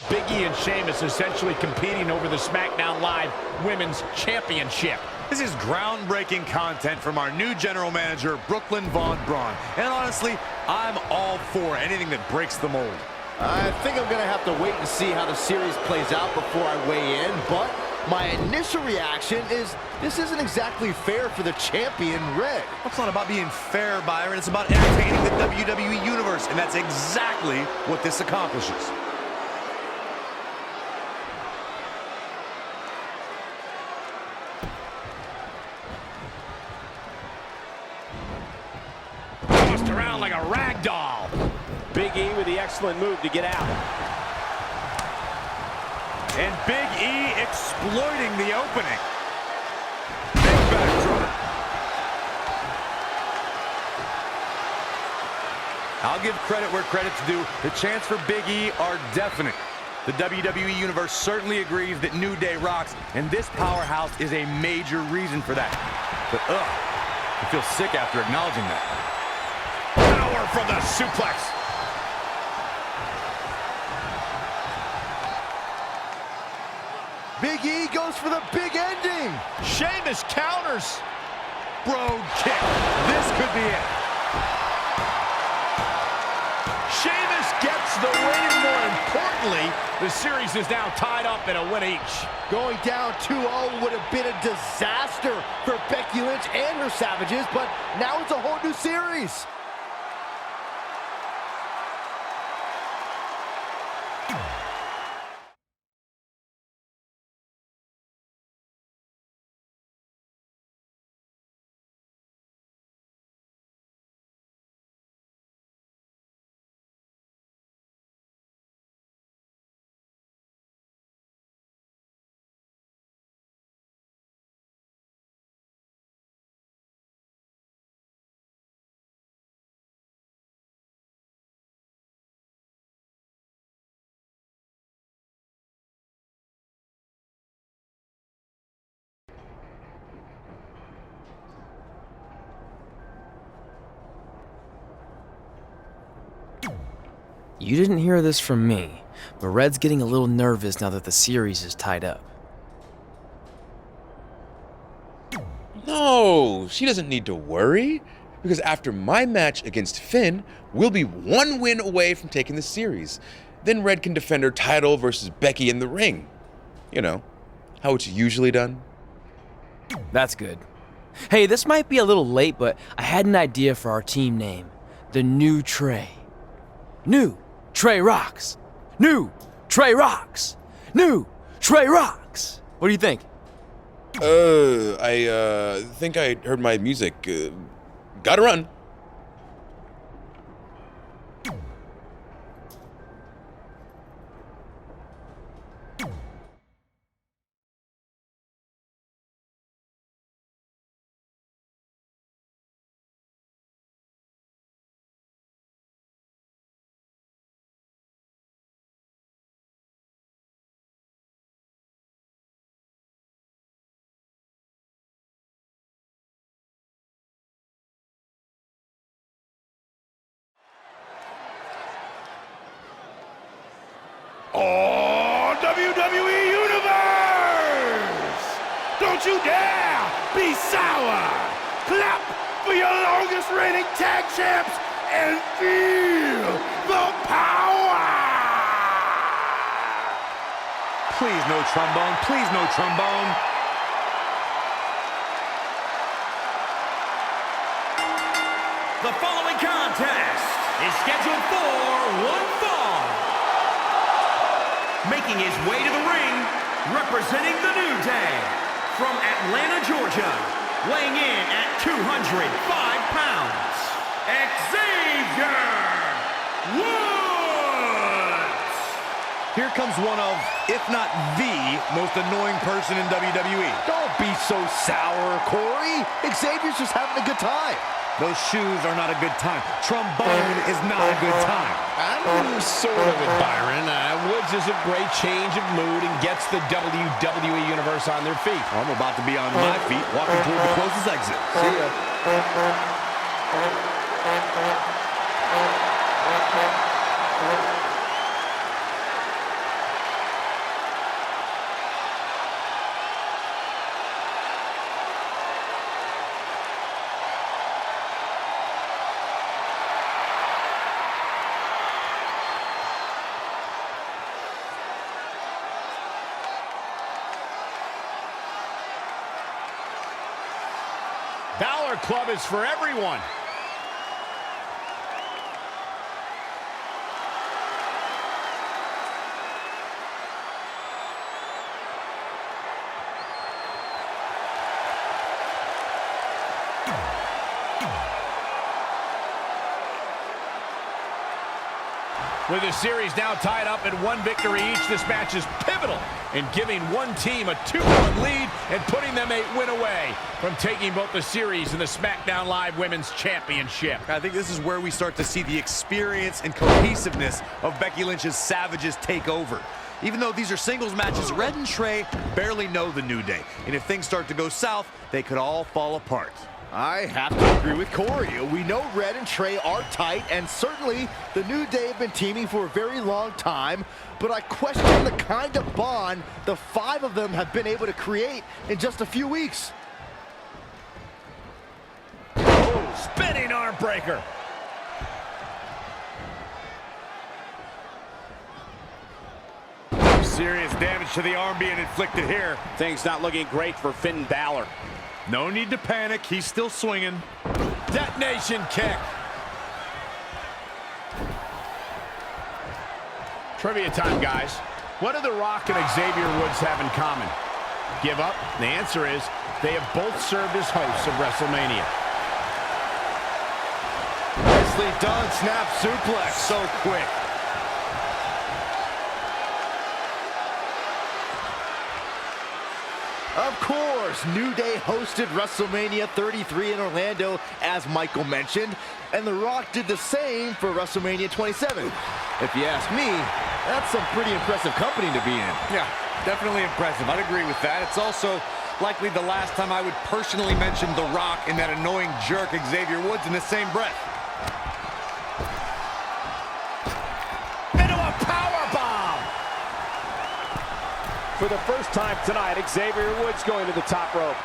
Big E and Sheamus essentially competing over the SmackDown Live Women's Championship. This is groundbreaking content from our new general manager, Brooklyn Von Braun. And honestly, I'm all for anything that breaks the mold. I think I'm going to have to wait and see how the series plays out before I weigh in, but my initial reaction is this isn't exactly fair for the champion, Red. It's not about being fair, Byron. It's about entertaining the WWE Universe, and that's exactly what this accomplishes. Tossed around like a rag doll. Big E with the excellent move to get out. And Big E exploiting the opening. Big backdrop. I'll give credit where credit's due. The chants for Big E are definite. The WWE Universe certainly agrees that New Day rocks, and this powerhouse is a major reason for that. But I feel sick after acknowledging that. Power from the suplex. Big E goes for the big ending. Sheamus counters. Bro kick. This could be it. Sheamus gets the win, and more importantly, the series is now tied up at a win each. Going down 2-0 would have been a disaster for Becky Lynch and her Savages, but now it's a whole new series. You didn't hear this from me, but Red's getting a little nervous now that the series is tied up. No, she doesn't need to worry, because after my match against Finn, we'll be one win away from taking the series. Then Red can defend her title versus Becky in the ring. You know, how it's usually done. That's good. Hey, this might be a little late, but I had an idea for our team name. The New Trey. New Trey Rocks. New Trey Rocks. New Trey Rocks. What do you think? I think I heard my music. Gotta run. Oh, WWE Universe! Don't you dare be sour! Clap for your longest reigning tag champs and feel the power! Please no trombone. Please no trombone. The following contest is scheduled for one fall. Making his way to the ring, representing the New Day, from Atlanta, Georgia, weighing in at 205 pounds, Xavier Woods! Here comes one of, if not the, most annoying person in WWE. Don't be so sour, Corey. Xavier's just having a good time. Those shoes are not a good time. Trombone is not a good time. I'm sort of with Byron. Woods is a great change of mood and gets the WWE Universe on their feet. I'm about to be on my feet, walking toward the closest exit. See ya. Balor Club is for everyone. With the series now tied up at 1 victory each, this match is pivotal in giving one team a 2-1 lead and putting them a win away from taking both the series and the SmackDown Live Women's Championship. I think this is where we start to see the experience and cohesiveness of Becky Lynch's Savages take over. Even though these are singles matches, Red and Trey barely know the New Day. And if things start to go south, they could all fall apart. I have to agree with Corey. We know Red and Trey are tight, and certainly the New Day have been teaming for a very long time, but I question the kind of bond the 5 of them have been able to create in just a few weeks. Oh, spinning arm breaker. Serious damage to the arm being inflicted here. Things not looking great for Finn Balor. No need to panic. He's still swinging. Detonation kick. Trivia time, guys. What do The Rock and Xavier Woods have in common? Give up? The answer is they have both served as hosts of WrestleMania. Nicely done, snap suplex. So quick. Of course, New Day hosted WrestleMania 33 in Orlando, as Michael mentioned, and The Rock did the same for WrestleMania 27. If you ask me, that's some pretty impressive company to be in. Yeah, definitely impressive. I'd agree with that. It's also likely the last time I would personally mention The Rock and that annoying jerk Xavier Woods in the same breath. Into a powerbomb! For the first time tonight, Xavier Woods going to the top rope.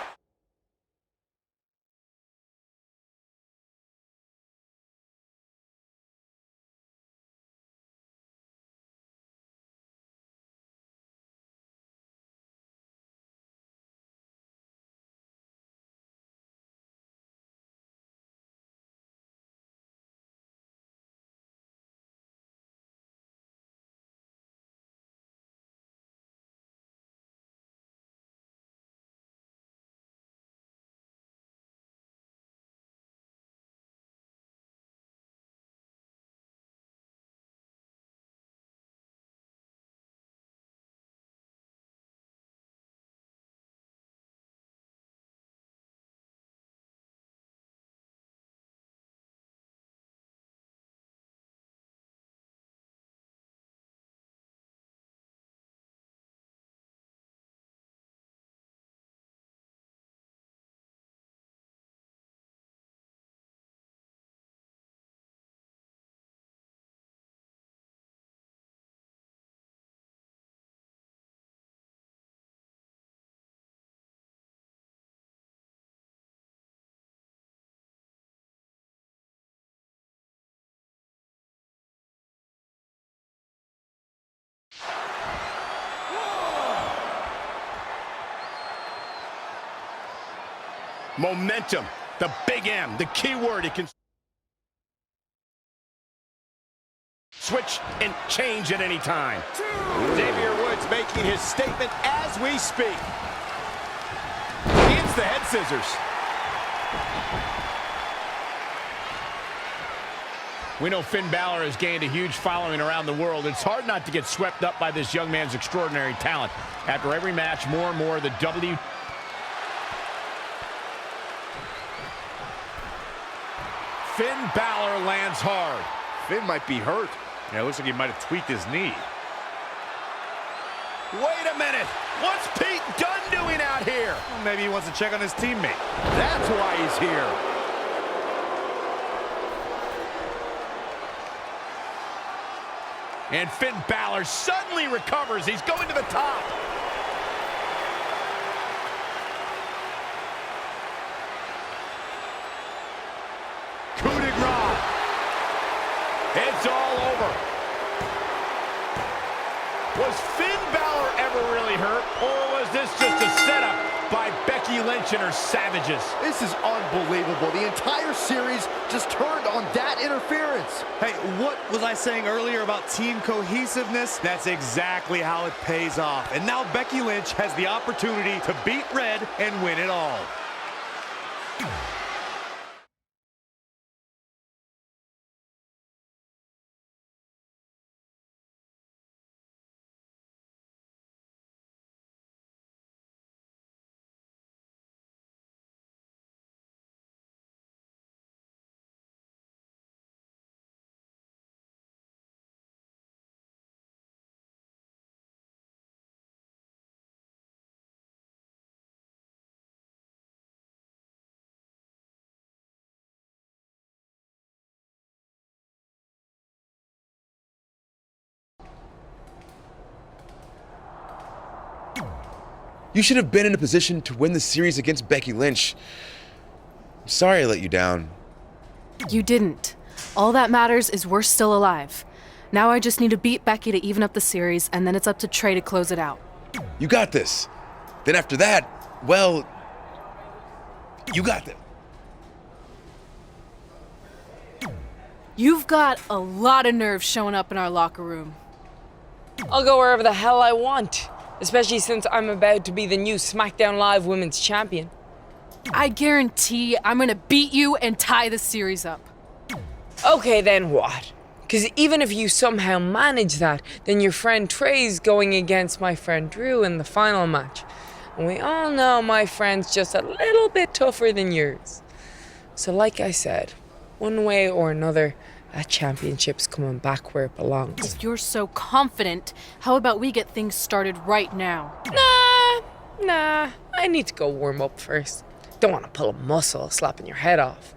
Momentum, the big M, the key word. It can switch and change at any time. Xavier Woods making his statement as we speak. He hits the head scissors. We know Finn Balor has gained a huge following around the world. It's hard not to get swept up by this young man's extraordinary talent. After every match, more and more, the Finn Balor lands hard. Finn might be hurt. Yeah, it looks like he might have tweaked his knee. Wait a minute. What's Pete Dunne doing out here? Well, maybe he wants to check on his teammate. That's why he's here. And Finn Balor suddenly recovers. He's going to the top. Coup de grace. It's all over. Was Finn Balor ever really hurt, or was this just a setup by Becky Becky Lynch and her savages. This is unbelievable. The entire series just turned on that interference. Hey, what was I saying earlier about team cohesiveness? That's exactly how it pays off. And now Becky Lynch has the opportunity to beat Red and win it all. You should have been in a position to win the series against Becky Lynch. I'm sorry I let you down. You didn't. All that matters is we're still alive. Now I just need to beat Becky to even up the series, and then it's up to Trey to close it out. You got this. Then after that, well, you got them. You've got a lot of nerve showing up in our locker room. I'll go wherever the hell I want, especially since I'm about to be the new SmackDown Live Women's Champion. I guarantee I'm gonna beat you and tie the series up. Okay, then what? Because even if you somehow manage that, then your friend Trey's going against my friend Drew in the final match. And we all know my friend's just a little bit tougher than yours. So like I said, one way or another, that championship's coming back where it belongs. If you're so confident, how about we get things started right now? Nah, I need to go warm up first. Don't want to pull a muscle slapping your head off.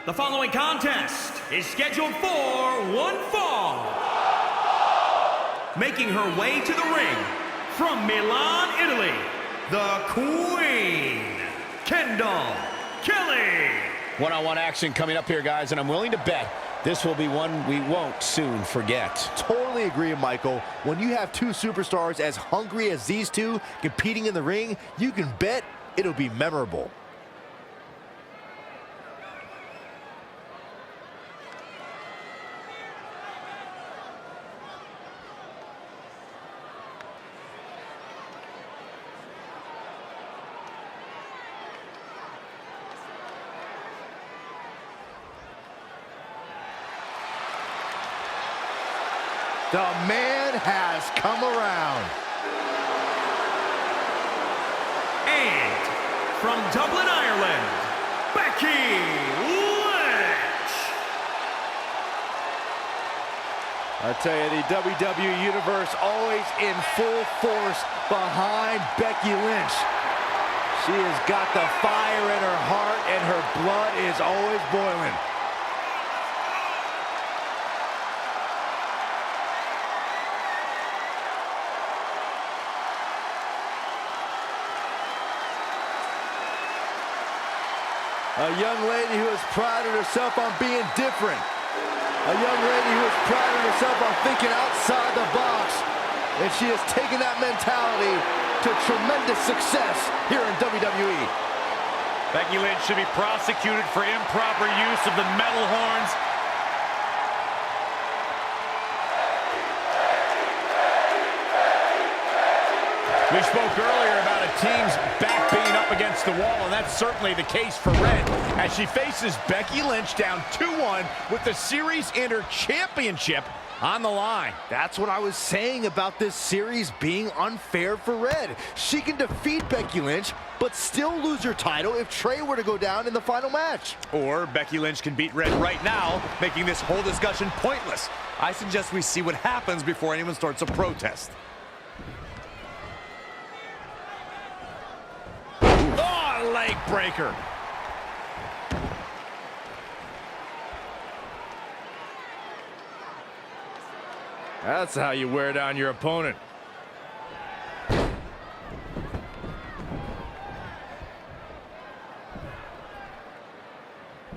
The following contest is scheduled for one fall. Making her way to the ring from Milan, Italy, the Queen, Kendall Kelly. One-on-one action coming up here, guys, and I'm willing to bet this will be one we won't soon forget. Totally agree, Michael. When you have two superstars as hungry as these two competing in the ring, you can bet it'll be memorable. The man has come around. And from Dublin, Ireland, Becky Lynch. I tell you, the WWE Universe always in full force behind Becky Lynch. She has got the fire in her heart and her blood is always boiling. A young lady who has prided herself on being different. A young lady who has prided herself on thinking outside the box. And she has taken that mentality to tremendous success here in WWE. Becky Lynch should be prosecuted for improper use of the metal horns. We spoke earlier about a team's back being up against the wall, and that's certainly the case for Red as she faces Becky Lynch down 2-1 with the Series Inter Championship on the line. That's what I was saying about this series being unfair for Red. She can defeat Becky Lynch, but still lose her title if Trey were to go down in the final match. Or Becky Lynch can beat Red right now, making this whole discussion pointless. I suggest we see what happens before anyone starts a protest. Oh, leg breaker. That's how you wear down your opponent.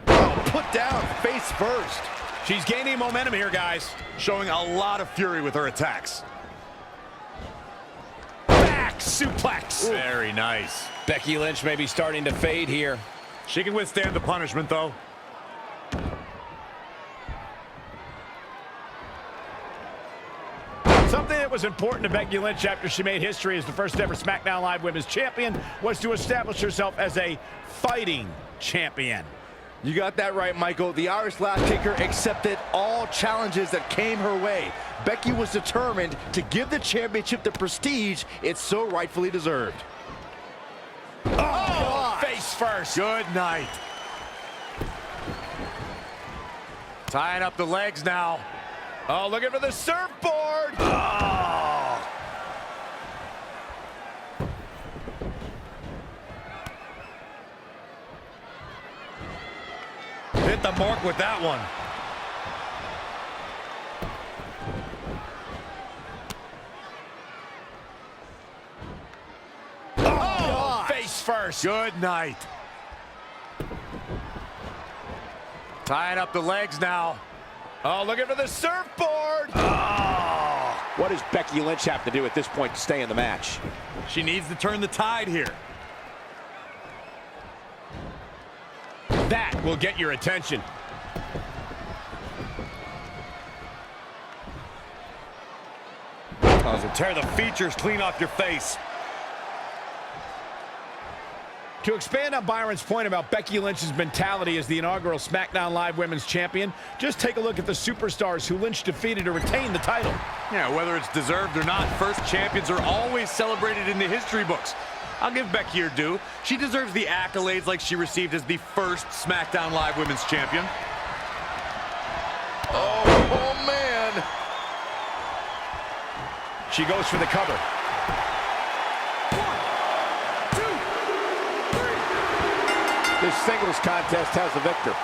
Oh, put down face first. She's gaining momentum here, guys. Showing a lot of fury with her attacks. Back suplex. Ooh. Very nice. Becky Lynch may be starting to fade here. She can withstand the punishment, though. Something that was important to Becky Lynch after she made history as the first ever SmackDown Live Women's Champion was to establish herself as a fighting champion. You got that right, Michael. The Irish Laugh Kicker accepted all challenges that came her way. Becky was determined to give the championship the prestige it so rightfully deserved. Oh, face first. Good night. Tying up the legs now. Oh, looking for the surfboard. Oh. Hit the mark with that one. Oh, face first. Good night. Tying up the legs now. Oh, looking for the surfboard. Oh. What does Becky Lynch have to do at this point to stay in the match? She needs to turn the tide here. That will get your attention. Oh, tear the features clean off your face. To expand on Byron's point about Becky Lynch's mentality as the inaugural SmackDown Live Women's Champion, just take a look at the superstars who Lynch defeated to retain the title. Yeah, whether it's deserved or not, first champions are always celebrated in the history books. I'll give Becky her due. She deserves the accolades like she received as the first SmackDown Live Women's Champion. Oh, man. She goes for the cover. This singles contest has the victor.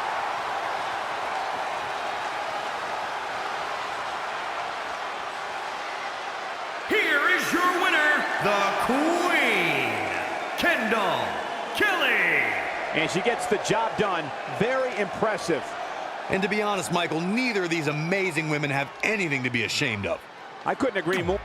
Here is your winner, the Queen, Kendall Kelly. And she gets the job done. Very impressive. And to be honest, Michael, neither of these amazing women have anything to be ashamed of. I couldn't agree more.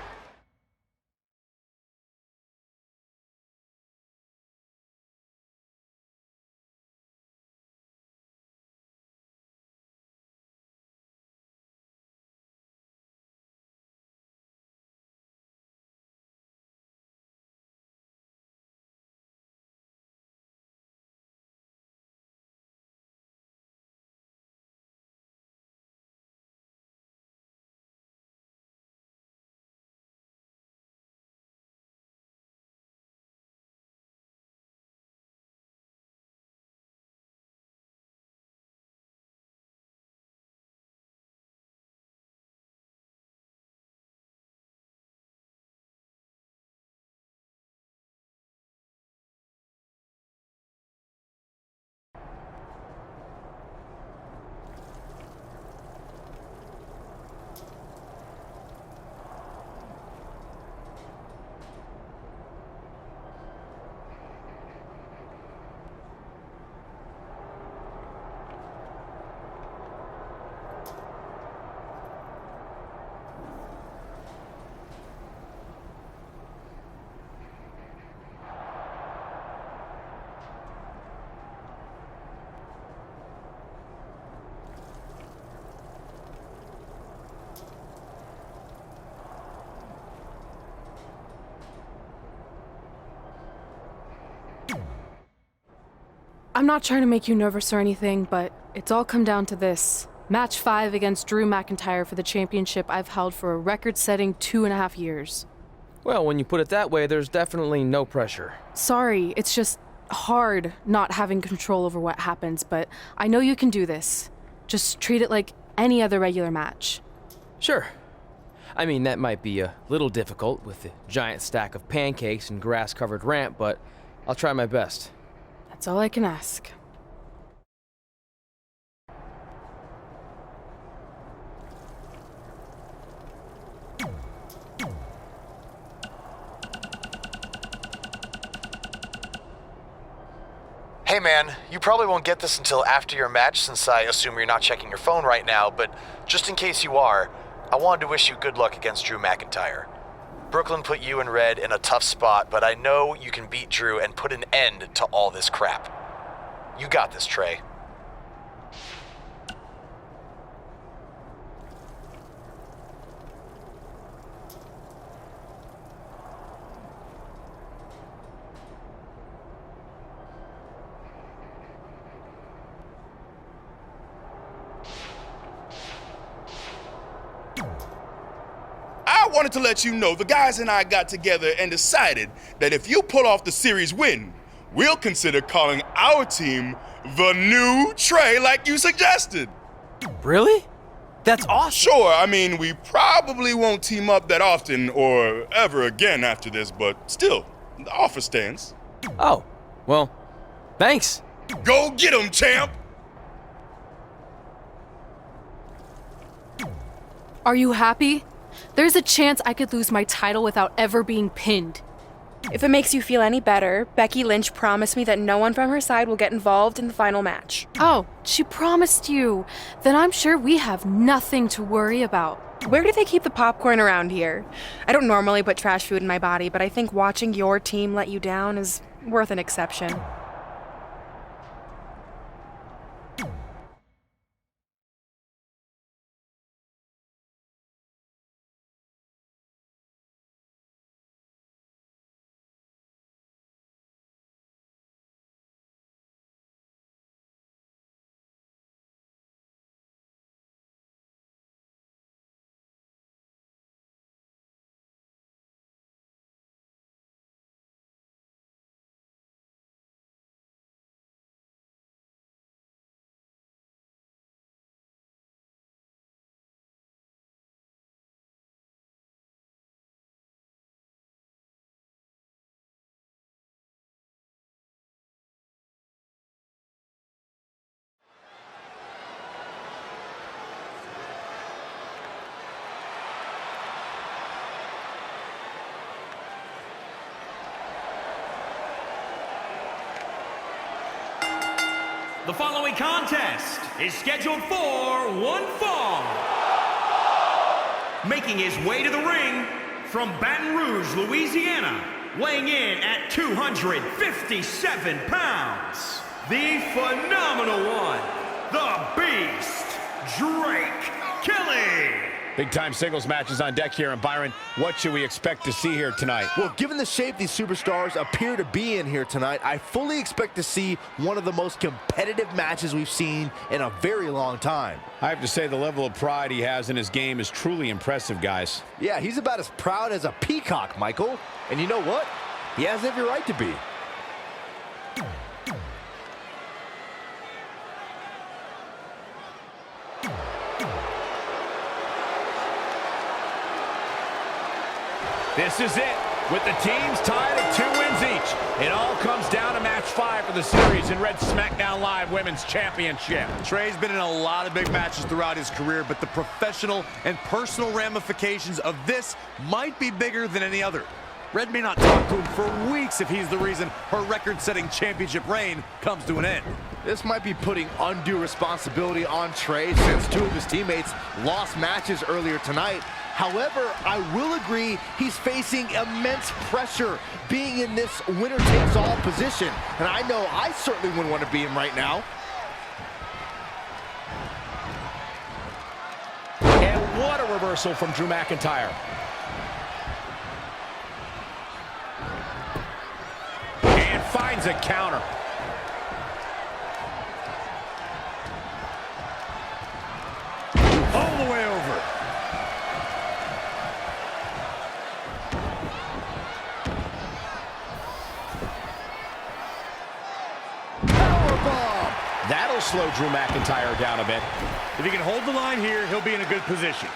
I'm not trying to make you nervous or anything, but it's all come down to this. Match 5 against Drew McIntyre for the championship I've held for a record-setting 2.5 years. Well, when you put it that way, there's definitely no pressure. Sorry, it's just hard not having control over what happens, but I know you can do this. Just treat it like any other regular match. Sure. I mean, that might be a little difficult with the giant stack of pancakes and grass-covered ramp, but I'll try my best. That's all I can ask. Hey man, you probably won't get this until after your match since I assume you're not checking your phone right now, but just in case you are, I wanted to wish you good luck against Drew McIntyre. Brooklyn put you and Red in a tough spot, but I know you can beat Drew and put an end to all this crap. You got this, Trey. I wanted to let you know the guys and I got together and decided that if you pull off the series win, we'll consider calling our team the New Trey like you suggested. Really? That's awesome. Sure, I mean, we probably won't team up that often or ever again after this, but still, the offer stands. Oh, well, thanks. Go get 'em, champ! Are you happy? There's a chance I could lose my title without ever being pinned. If it makes you feel any better, Becky Lynch promised me that no one from her side will get involved in the final match. Oh, she promised you. Then I'm sure we have nothing to worry about. Where do they keep the popcorn around here? I don't normally put trash food in my body, but I think watching your team let you down is worth an exception. The following contest is scheduled for one fall. Making his way to the ring from Baton Rouge, Louisiana, weighing in at 257 pounds, the phenomenal one, the Beast, Drake Kelly. Big-time singles matches on deck here, and Byron, what should we expect to see here tonight? Well, given the shape these superstars appear to be in here tonight, I fully expect to see one of the most competitive matches we've seen in a very long time. I have to say the level of pride he has in his game is truly impressive, guys. Yeah, he's about as proud as a peacock, Michael. And you know what? He has every right to be. This is it, with the teams tied at 2 wins each. It all comes down to match 5 for the series in Red SmackDown Live Women's Championship. Trey's been in a lot of big matches throughout his career, but the professional and personal ramifications of this might be bigger than any other. Red may not talk to him for weeks if he's the reason her record-setting championship reign comes to an end. This might be putting undue responsibility on Trey since 2 of his teammates lost matches earlier tonight. However, I will agree he's facing immense pressure being in this winner-takes-all position. And I know I certainly wouldn't want to be him right now. And what a reversal from Drew McIntyre. And finds a counter. slow Drew McIntyre down a bit. If he can hold the line here, he'll be in a good position.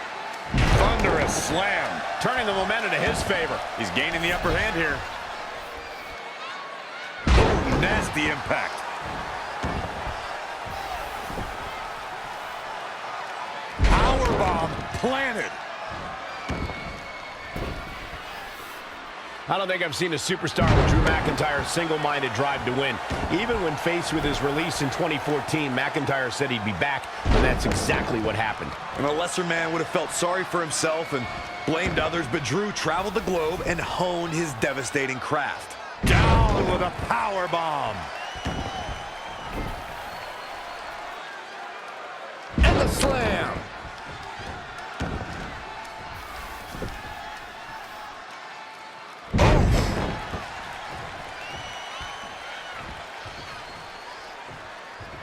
Thunderous slam. Turning the momentum to his favor. He's gaining the upper hand here. Ooh, nasty impact. Powerbomb planted. I don't think I've seen a superstar with Drew McIntyre's single-minded drive to win. Even when faced with his release in 2014, McIntyre said he'd be back, and that's exactly what happened. And a lesser man would have felt sorry for himself and blamed others, but Drew traveled the globe and honed his devastating craft. Down with a power bomb. And the slam.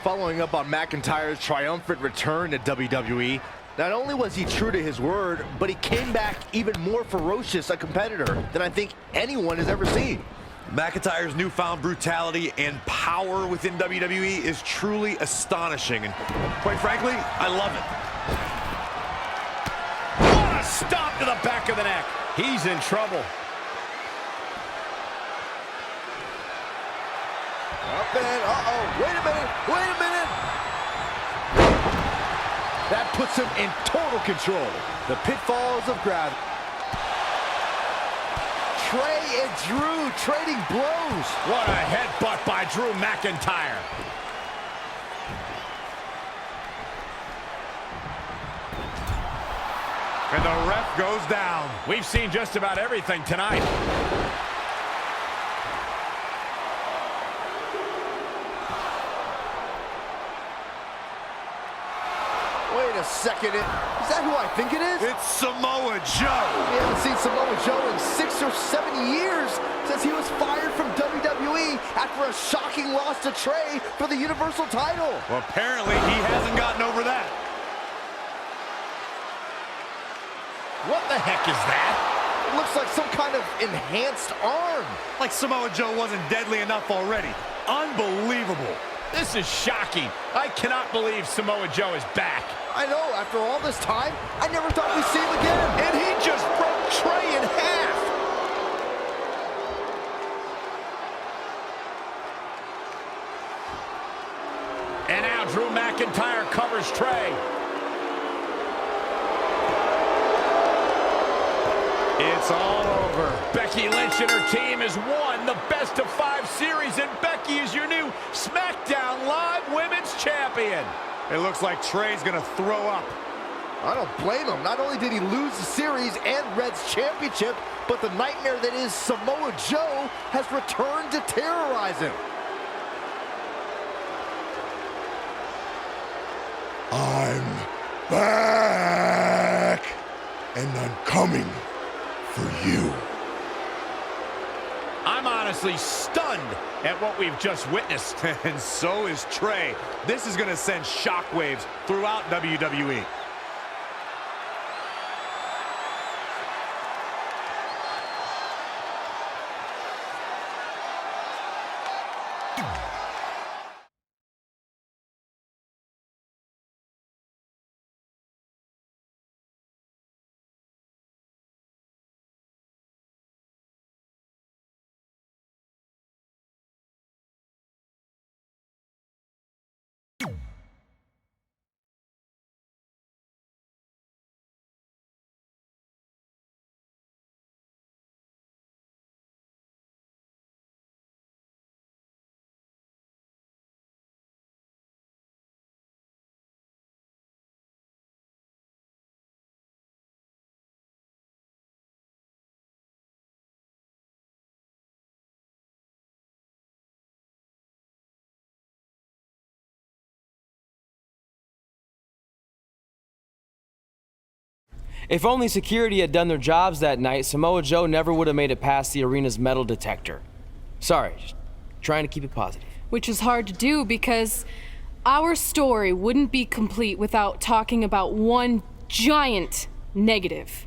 Following up on McIntyre's triumphant return to WWE, not only was he true to his word, but he came back even more ferocious a competitor than I think anyone has ever seen. McIntyre's newfound brutality and power within WWE is truly astonishing, and quite frankly, I love it. What a stop to the back of the neck. He's in trouble. Up and, wait a minute. That puts him in total control. The pitfalls of gravity. Trey and Drew trading blows. What a headbutt by Drew McIntyre. And the ref goes down. We've seen just about everything tonight. Wait a second, is that who I think it is? It's Samoa Joe. We haven't seen Samoa Joe in 6 or 7 years since he was fired from WWE after a shocking loss to Trey for the Universal title. Well, apparently he hasn't gotten over that. What the heck is that? It looks like some kind of enhanced arm. Like Samoa Joe wasn't deadly enough already. Unbelievable. This is shocking. I cannot believe Samoa Joe is back. I know, after all this time, I never thought we'd see him again. And he just broke Trey in half. And now Drew McIntyre covers Trey. It's all over. Becky Lynch and her team has won the best-of-5 series, and Becky is your new SmackDown Live Women's Champion. It looks like Trey's gonna throw up. I don't blame him. Not only did he lose the series and Red's championship, but the nightmare that is Samoa Joe has returned to terrorize him. I'm back, and I'm coming for you. I'm honestly stunned at what we've just witnessed. And so is Trey. This is gonna send shockwaves throughout WWE. If only security had done their jobs that night, Samoa Joe never would have made it past the arena's metal detector. Sorry, just trying to keep it positive. Which is hard to do because our story wouldn't be complete without talking about one giant negative.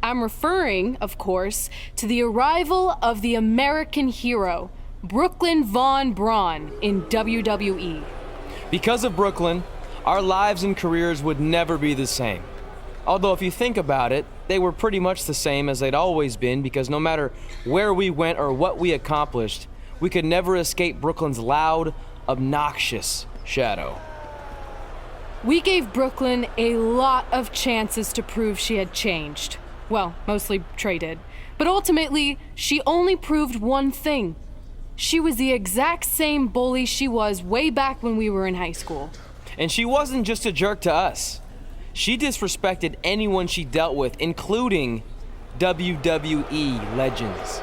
I'm referring, of course, to the arrival of the American hero, Brooklyn Von Braun, in WWE. Because of Brooklyn, our lives and careers would never be the same. Although if you think about it, they were pretty much the same as they'd always been, because no matter where we went or what we accomplished, we could never escape Brooklyn's loud, obnoxious shadow. We gave Brooklyn a lot of chances to prove she had changed. Well, mostly Trey did. But ultimately, she only proved one thing. She was the exact same bully she was way back when we were in high school. And she wasn't just a jerk to us. She disrespected anyone she dealt with, including WWE legends.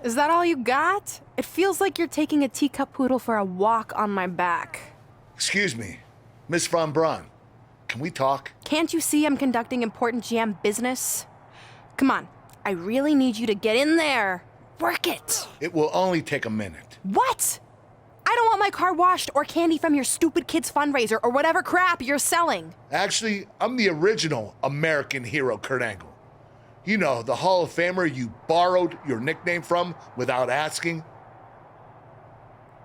Is that all you got? It feels like you're taking a teacup poodle for a walk on my back. Excuse me, Miss Von Braun. Can we talk? Can't you see I'm conducting important GM business? Come on, I really need you to get in there. Work it. It will only take a minute. What? I don't want my car washed or candy from your stupid kids fundraiser or whatever crap you're selling. Actually, I'm the original American hero, Kurt Angle. You know, the Hall of Famer you borrowed your nickname from without asking.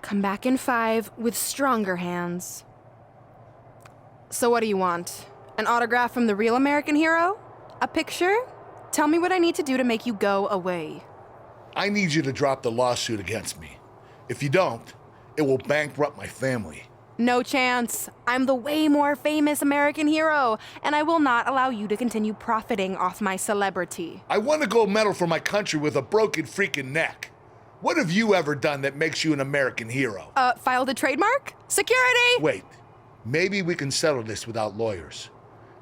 Come back in 5 with stronger hands. So what do you want? An autograph from the real American hero? A picture? Tell me what I need to do to make you go away. I need you to drop the lawsuit against me. If you don't, it will bankrupt my family. No chance. I'm the way more famous American hero, and I will not allow you to continue profiting off my celebrity. I won a gold medal for my country with a broken freaking neck. What have you ever done that makes you an American hero? Filed a trademark? Security! Wait, maybe we can settle this without lawyers.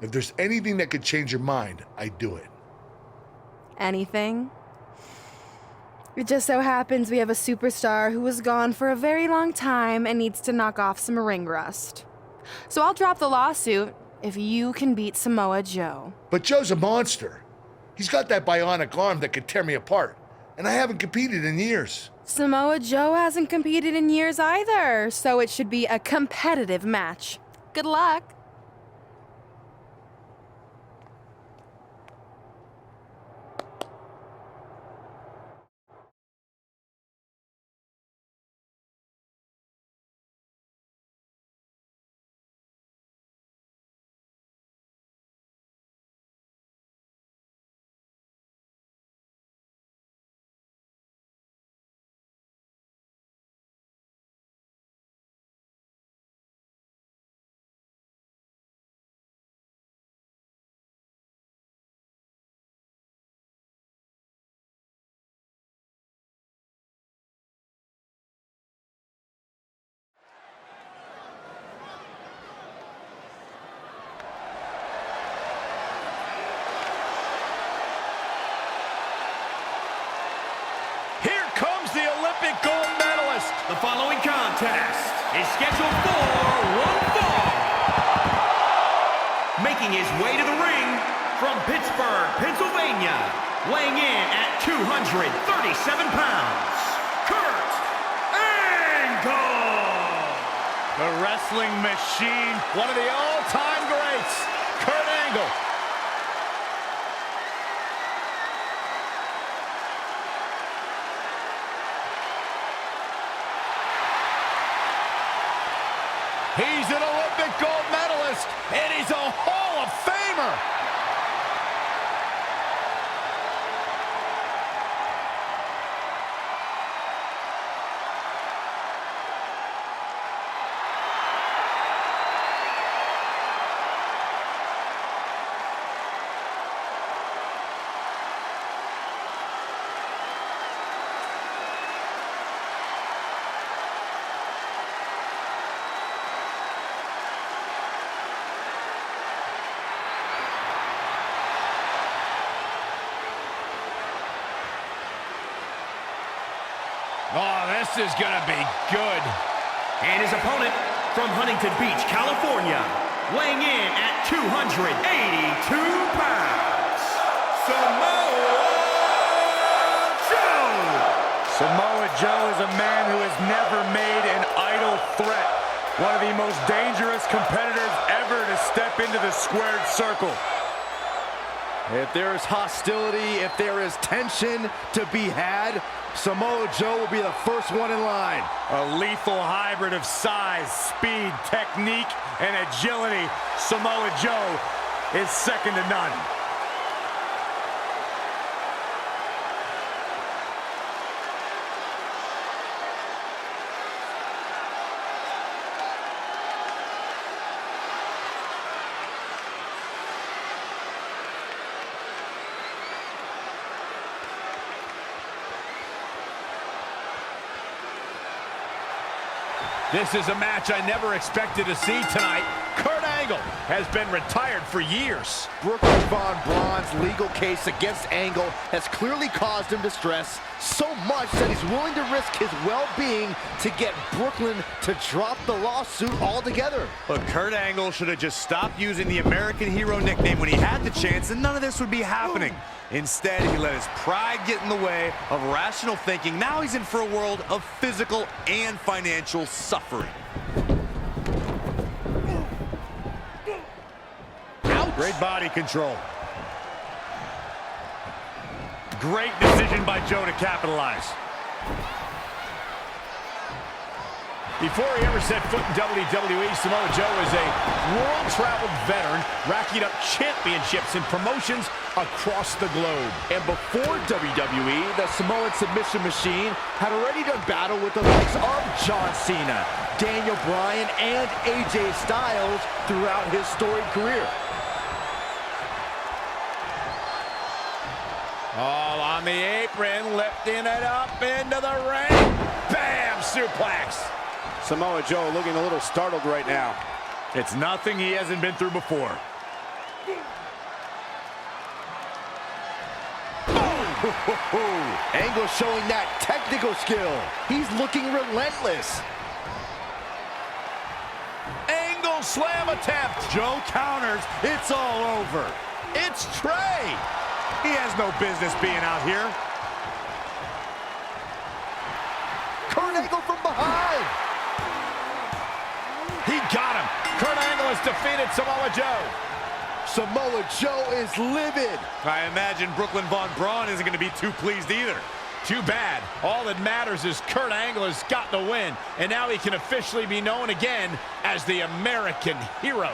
If there's anything that could change your mind, I'd do it. Anything? It just so happens we have a superstar who was gone for a very long time and needs to knock off some ring rust. So I'll drop the lawsuit if you can beat Samoa Joe. But Joe's a monster. He's got that bionic arm that could tear me apart, and I haven't competed in years. Samoa Joe hasn't competed in years either, so it should be a competitive match. Good luck. Gold medalist. The following contest is scheduled for one fall. Making his way to the ring from Pittsburgh, Pennsylvania, weighing in at 237 pounds, Kurt Angle. The wrestling machine, one of the all-time greats, Kurt Angle. He's an Olympic gold medalist, and he's a Hall of Famer. Oh, this is gonna be good. And his opponent from Huntington Beach, California, weighing in at at 282 pounds, Samoa Joe! Samoa Joe is a man who has never made an idle threat. One of the most dangerous competitors ever to step into the squared circle. If there is hostility, if there is tension to be had, Samoa Joe will be the first one in line. A lethal hybrid of size, speed, technique, and agility. Samoa Joe is second to none. This is a match I never expected to see tonight. Kurt Angle has been retired for years. Brooklyn Von Braun's legal case against Angle has clearly caused him distress, so much that he's willing to risk his well-being to get Brooklyn to drop the lawsuit altogether. Look, Kurt Angle should have just stopped using the American Hero nickname when he had the chance, and none of this would be happening. Instead, he let his pride get in the way of rational thinking. Now he's in for a world of physical and financial suffering. Great body control. Great decision by Joe to capitalize. Before he ever set foot in WWE, Samoa Joe is a world-traveled veteran, racking up championships and promotions across the globe. And before WWE, the Samoan submission machine had already done battle with the likes of John Cena, Daniel Bryan, and AJ Styles throughout his storied career. All on the apron, lifting it up into the ring. Bam! Suplex. Samoa Joe looking a little startled right now. It's nothing he hasn't been through before. Angle showing that technical skill. He's looking relentless. Angle slam attempt. Joe counters. It's all over. It's Trey. He has no business being out here. Kurt Angle from behind. He got him. Kurt Angle has defeated Samoa Joe. Samoa Joe is livid. I imagine Brooklyn Von Braun isn't going to be too pleased either. Too bad. All that matters is Kurt Angle has got the win, and now he can officially be known again as the American Hero.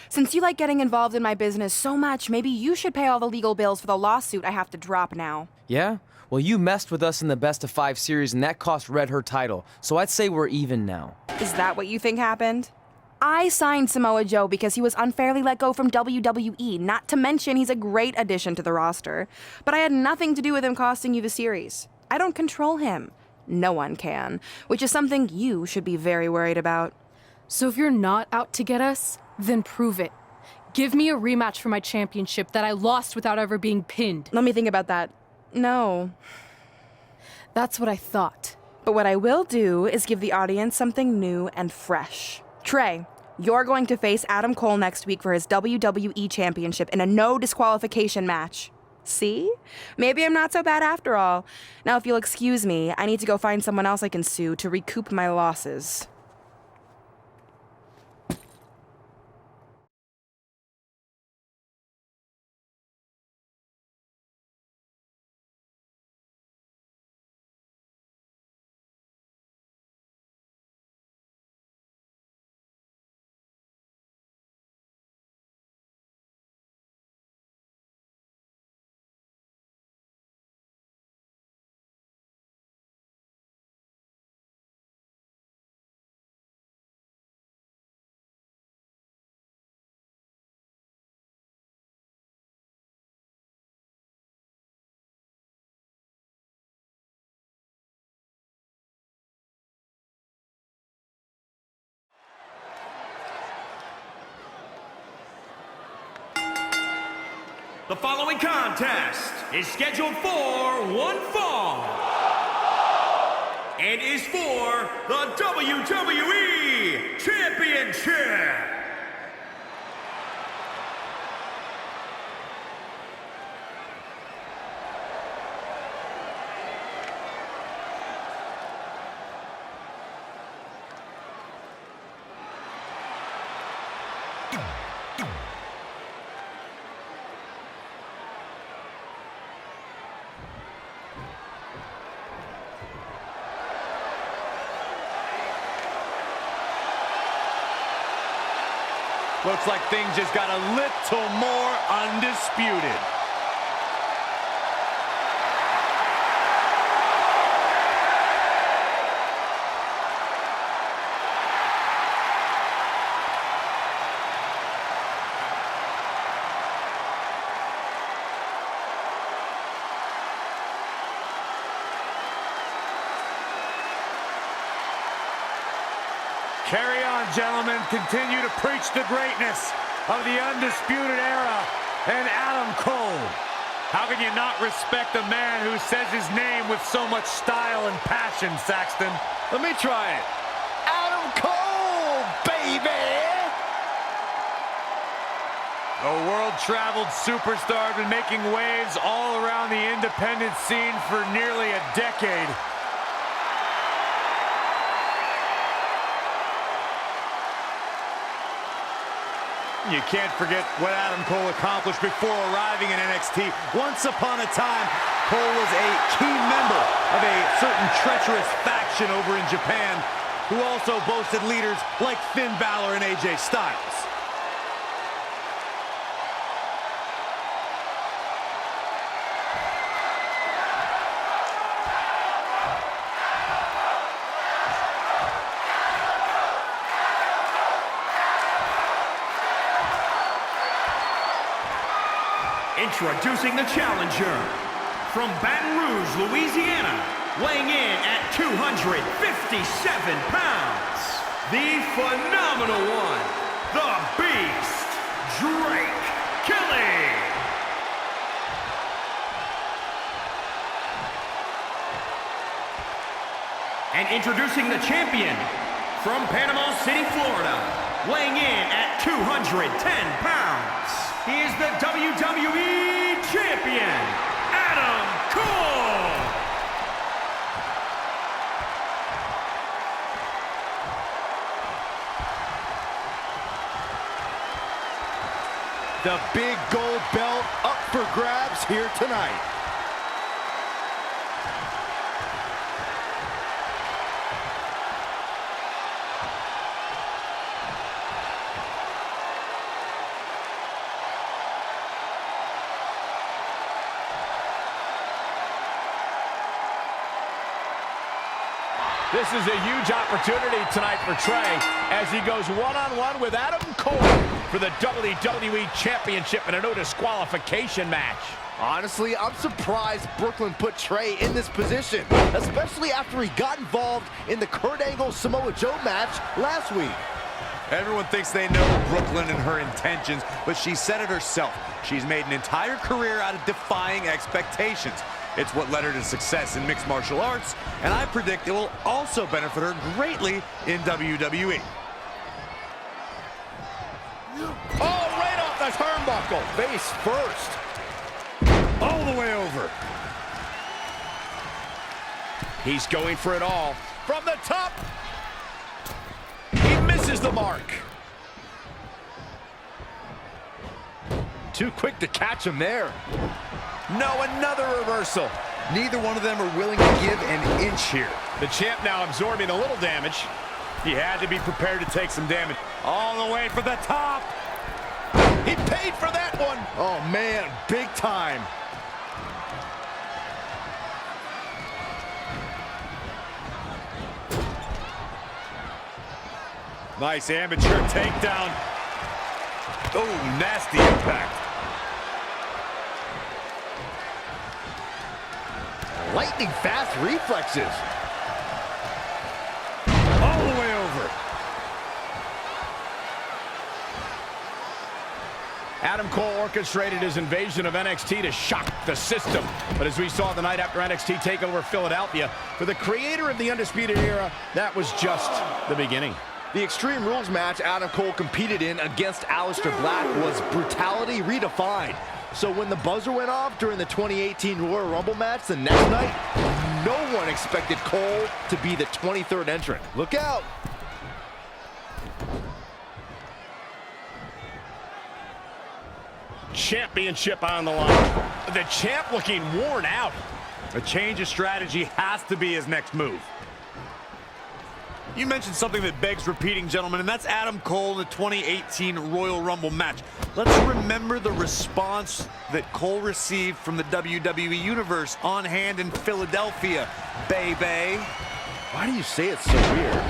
Since you like getting involved in my business so much, maybe you should pay all the legal bills for the lawsuit I have to drop now. Yeah? Well, you messed with us in the Best of 5 series, and that cost Red her title, so I'd say we're even now. Is that what you think happened? I signed Samoa Joe because he was unfairly let go from WWE, not to mention he's a great addition to the roster. But I had nothing to do with him costing you the series. I don't control him. No one can, which is something you should be very worried about. So if you're not out to get us, then prove it. Give me a rematch for my championship that I lost without ever being pinned. Let me think about that. No. That's what I thought. But what I will do is give the audience something new and fresh. Trey, you're going to face Adam Cole next week for his WWE Championship in a no disqualification match. See? Maybe I'm not so bad after all. Now, if you'll excuse me, I need to go find someone else I can sue to recoup my losses. The following contest is scheduled for one fall and is for the WWE Championship. Looks like things just got a little more undisputed. Carry on, gentlemen. Continue to preach the greatness of the Undisputed Era and Adam Cole. How can you not respect a man who says his name with so much style and passion, Saxton? Let me try it. Adam Cole, baby! A world-traveled superstar, been making waves all around the independent scene for nearly a decade. You can't forget what Adam Cole accomplished before arriving in NXT. Once upon a time, Cole was a key member of a certain treacherous faction over in Japan, who also boasted leaders like Finn Balor and AJ Styles. Introducing the challenger, from Baton Rouge, Louisiana, weighing in at 257 pounds, the phenomenal one, the Beast, Drake Kelly. And introducing the champion, from Panama City, Florida, weighing in at 210 pounds, he is the WWE Champion, Adam Cole! The big gold belt up for grabs here tonight. This is a huge opportunity tonight for Trey as he goes one-on-one with Adam Cole for the WWE Championship in a no disqualification match. Honestly, I'm surprised Brooklyn put Trey in this position, especially after he got involved in the Kurt Angle Samoa Joe match last week. Everyone thinks they know Brooklyn and her intentions, but she said it herself. She's made an entire career out of defying expectations. It's what led her to success in mixed martial arts, and I predict it will also benefit her greatly in WWE. Oh, right off the turnbuckle. Face first. All the way over. He's going for it all. From the top. He misses the mark. Too quick to catch him there. No, another reversal. Neither one of them are willing to give an inch here. The champ now absorbing a little damage. He had to be prepared to take some damage. All the way for the top. He paid for that one. Oh, man, big time. Nice amateur takedown. Oh, nasty impact. Lightning fast reflexes. All the way over. Adam Cole orchestrated his invasion of NXT to shock the system. But as we saw the night after NXT TakeOver Philadelphia, for the creator of the Undisputed Era, that was just the beginning. The Extreme Rules match Adam Cole competed in against Aleister Black was brutality redefined. So when the buzzer went off during the 2018 Royal Rumble match the next night, no one expected Cole to be the 23rd entrant. Look out! Championship on the line. The champ looking worn out. A change of strategy has to be his next move. You mentioned something that begs repeating, gentlemen, and that's Adam Cole in the 2018 Royal Rumble match. Let's remember the response that Cole received from the WWE Universe on hand in Philadelphia, baby. Why do you say it's so weird?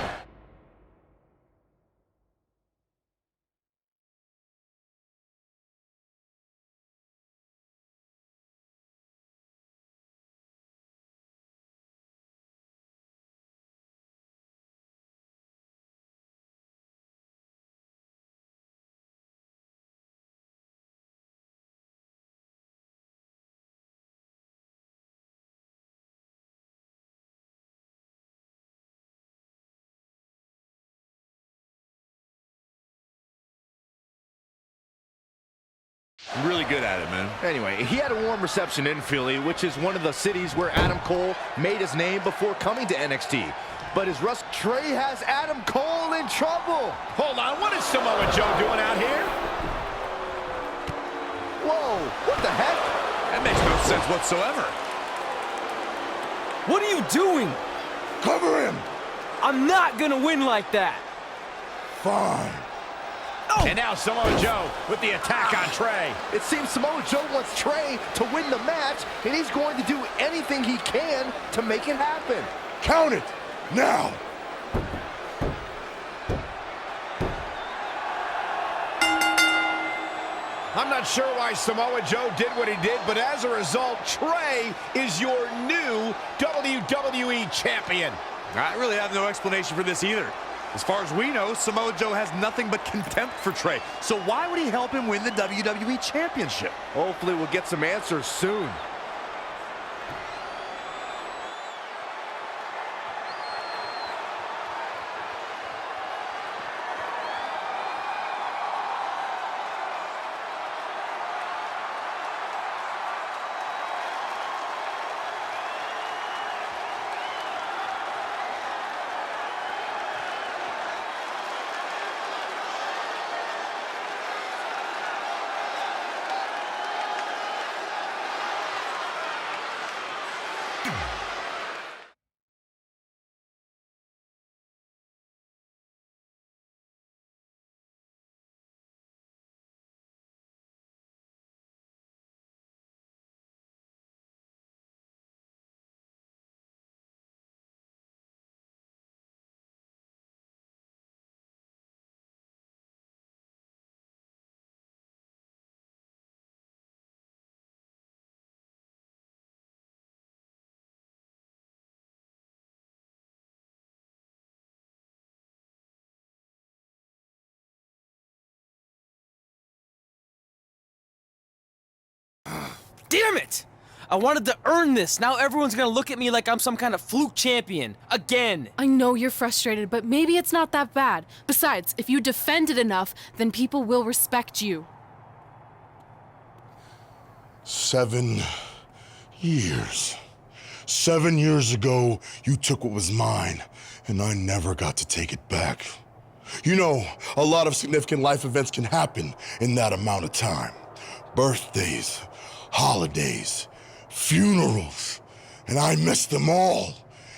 Really good at it, man. Anyway, he had a warm reception in Philly, which is one of the cities where Adam Cole made his name before coming to NXT. But his Russ Trey has Adam Cole in trouble. Hold on, what is Samoa Joe doing out here? Whoa, what the heck? That makes no sense whatsoever. What are you doing? Cover him! I'm not gonna win like that. Fine. And now Samoa Joe with the attack on Trey. It seems Samoa Joe wants Trey to win the match, and he's going to do anything he can to make it happen. Count it! Now! I'm not sure why Samoa Joe did what he did, but as a result, Trey is your new WWE Champion. I really have no explanation for this either. As far as we know, Samoa Joe has nothing but contempt for Trey. So why would he help him win the WWE Championship? Hopefully we'll get some answers soon. Damn it! I wanted to earn this. Now everyone's gonna look at me like I'm some kind of fluke champion. Again. I know you're frustrated, but maybe it's not that bad. Besides, if you defend it enough, then people will respect you. 7 years. 7 years ago, you took what was mine, and I never got to take it back. You know, a lot of significant life events can happen in that amount of time. Birthdays, holidays, funerals, and I missed them all.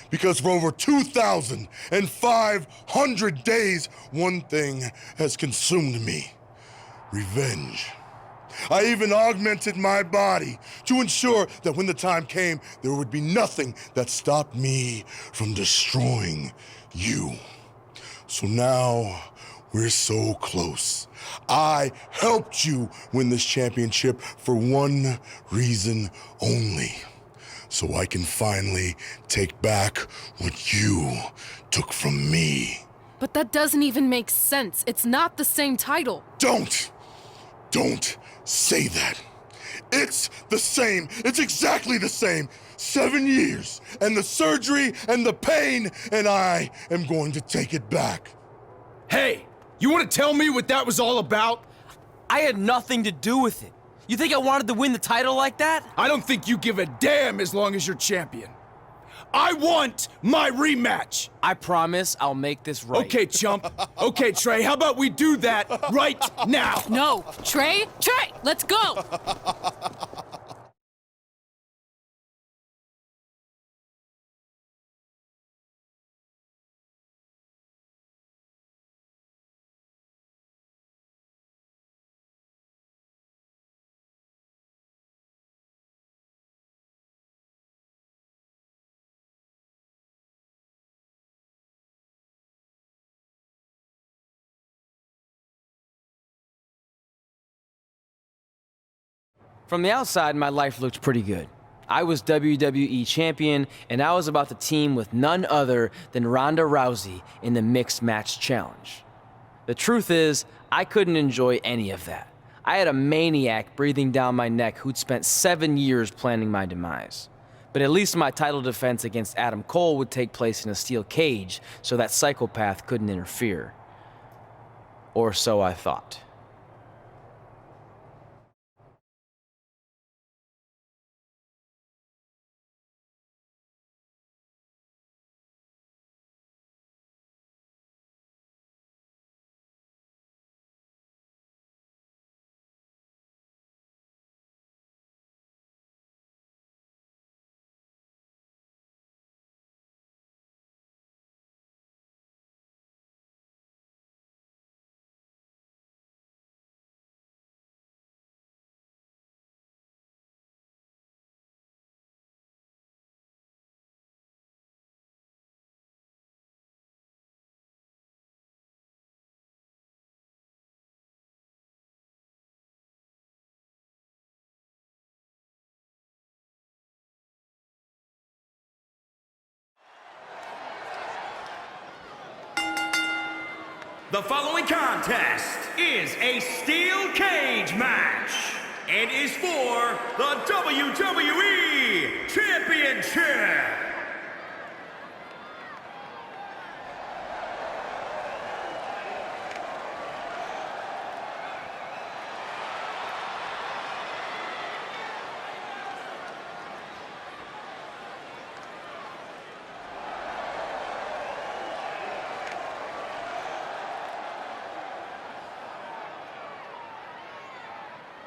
Because for over 2,500 days, one thing has consumed me: revenge. I even augmented my body to ensure that when the time came, there would be nothing that stopped me from destroying you. So now, we're so close. I helped you win this championship for one reason only: so I can finally take back what you took from me. But that doesn't even make sense. It's not the same title. Don't say that. It's the same. It's exactly the same. 7 years, and the surgery, and the pain, and I am going to take it back. Hey, you want to tell me what that was all about? I had nothing to do with it. You think I wanted to win the title like that? I don't think you give a damn as long as you're champion. I want my rematch! I promise I'll make this right. Okay, chump. Okay, Trey, how about we do that right now? No, Trey, let's go! From the outside, my life looked pretty good. I was WWE champion, and I was about to team with none other than Ronda Rousey in the Mixed Match Challenge. The truth is, I couldn't enjoy any of that. I had a maniac breathing down my neck who'd spent 7 years planning my demise. But at least my title defense against Adam Cole would take place in a steel cage, so that psychopath couldn't interfere. Or so I thought. The following contest is a steel cage match and is for the WWE Championship.